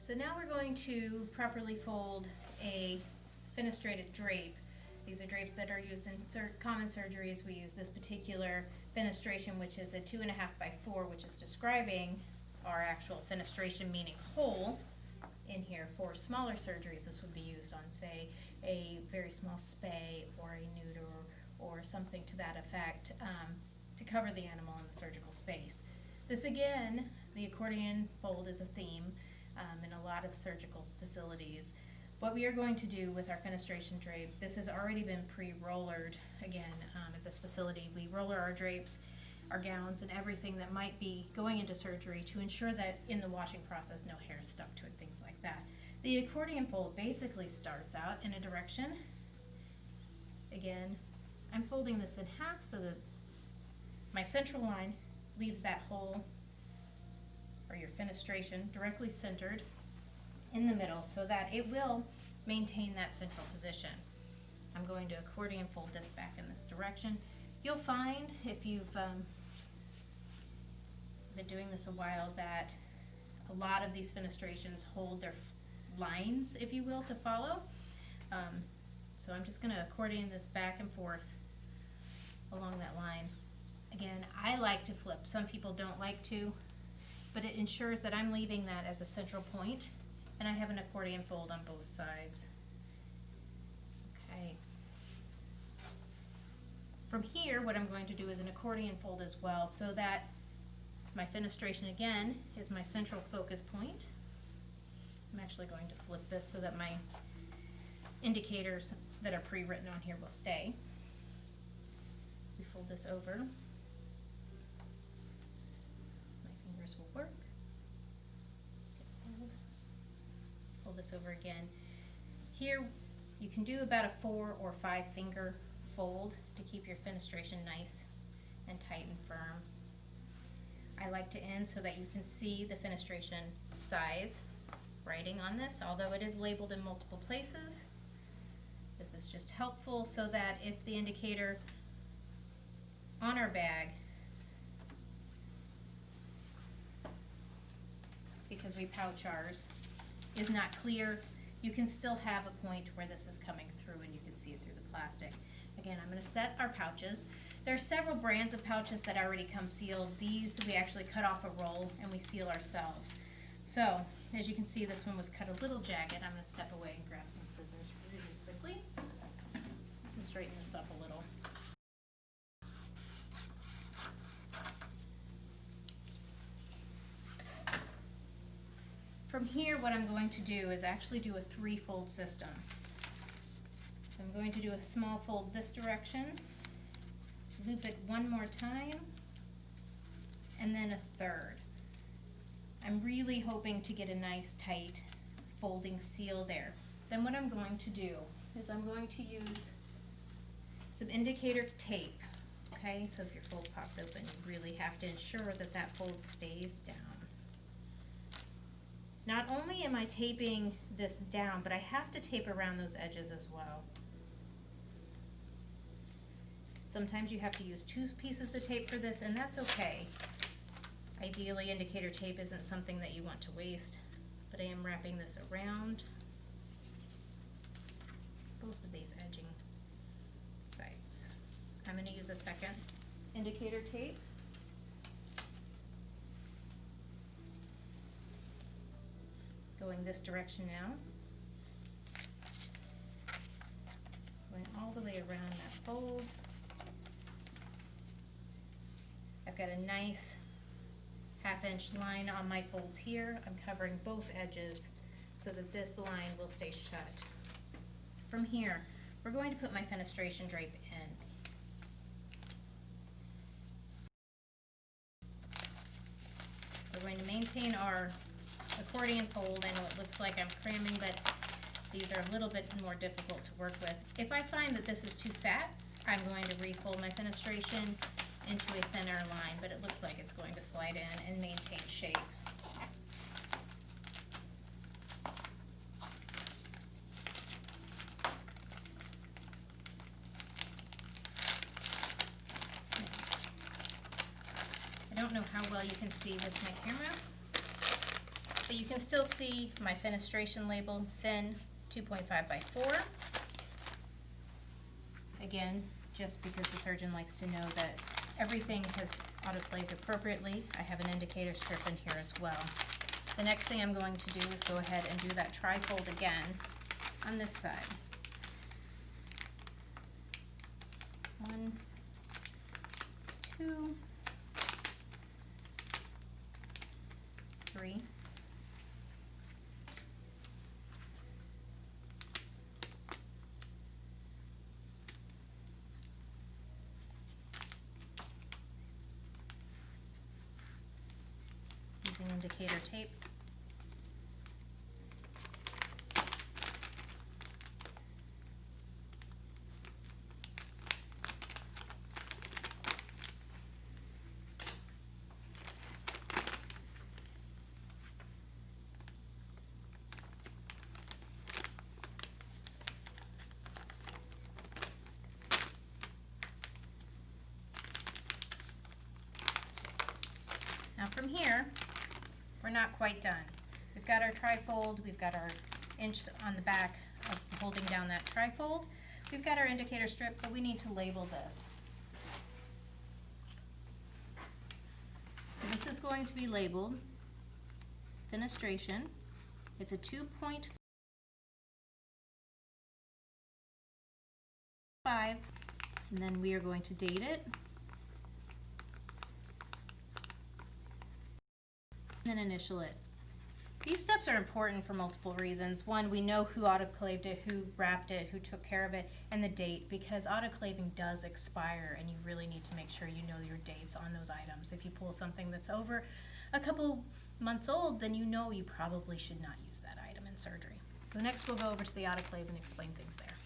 So now we're going to properly fold a fenestrated drape. These are drapes that are used in common surgeries. We use this particular fenestration, which is a 2.5 by 4, which is describing our actual fenestration, meaning hole in here. For smaller surgeries, this would be used on, say, a very small spay or a neuter or something to that effect, to cover the animal in the surgical space. This again, the accordion fold is a theme in a lot of surgical facilities. What we are going to do with our fenestration drape, this has already been pre-rollered. Again, at this facility, we roller our drapes, our gowns, and everything that might be going into surgery to ensure that in the washing process no hair is stuck to it, things like that. The accordion fold basically starts out in a direction. Again, I'm folding this in half so that my central line leaves that hole, or your fenestration, directly centered in the middle so that it will maintain that central position. I'm going to accordion fold this back in this direction. You'll find, if you've been doing this a while, that a lot of these fenestrations hold their lines, if you will, to follow. So I'm just going to accordion this back and forth along that line. Again, I like to flip. Some people don't like to, but it ensures that I'm leaving that as a central point, and I have an accordion fold on both sides. Okay. From here, what I'm going to do is an accordion fold as well, so that my fenestration again is my central focus point. I'm actually going to flip this so that my indicators that are pre-written on here will stay. We fold this over. My fingers will work. Fold this over again. Here you can do about a 4 or 5 finger fold to keep your fenestration nice and tight and firm. I like to end so that you can see the fenestration size writing on this, although it is labeled in multiple places. This is just helpful so that if the indicator on our bag, because we pouch ours, is not clear, you can still have a point where this is coming through and you can see it through the plastic. Again, I'm going to set our pouches. There are several brands of pouches that already come sealed. These we actually cut off a roll and we seal ourselves. So, as you can see, this one was cut a little jagged. I'm going to step away and grab some scissors really quickly and straighten this up a little. From here, what I'm going to do is actually do a 3-fold system. So I'm going to do a small fold this direction, loop it one more time, and then a 3rd. I'm really hoping to get a nice tight folding seal there. Then what I'm going to do is I'm going to use some indicator tape. Okay, so if your fold pops open, you really have to ensure that that fold stays down. Not only am I taping this down, but I have to tape around those edges as well. Sometimes you have to use 2 pieces of tape for this, and that's okay. Ideally, indicator tape isn't something that you want to waste, but I am wrapping this around both of these edging sides. I'm going to use a second indicator tape. Going this direction now. Going all the way around that fold. I've got a nice 1/2 inch line on my folds here. I'm covering both edges so that this line will stay shut. From here, we're going to put my fenestration drape in. We're going to maintain our accordion fold. I know it looks like I'm cramming, but these are a little bit more difficult to work with. If I find that this is too fat, I'm going to refold my fenestration into a thinner line, but it looks like it's going to slide in and maintain shape. I don't know how well you can see with my camera, but you can still see my fenestration label, fin 2.5 by 4. Again, just because the surgeon likes to know that everything has autoclaved appropriately, I have an indicator strip in here as well. The next thing I'm going to do is go ahead and do that tri-fold again on this side. 1, 2, 3. Using indicator tape. Now from here, we're not quite done. We've got our tri-fold, we've got our inch on the back of holding down that tri-fold. We've got our indicator strip, but we need to label this. So this is going to be labeled fenestration. It's a 2.5, and then we are going to date it. And then initial it. These steps are important for multiple reasons. One, we know who autoclaved it, who wrapped it, who took care of it, and the date, because autoclaving does expire and you really need to make sure you know your dates on those items. If you pull something that's over a couple months old, then you know you probably should not use that item in surgery. So next we'll go over to the autoclave and explain things there.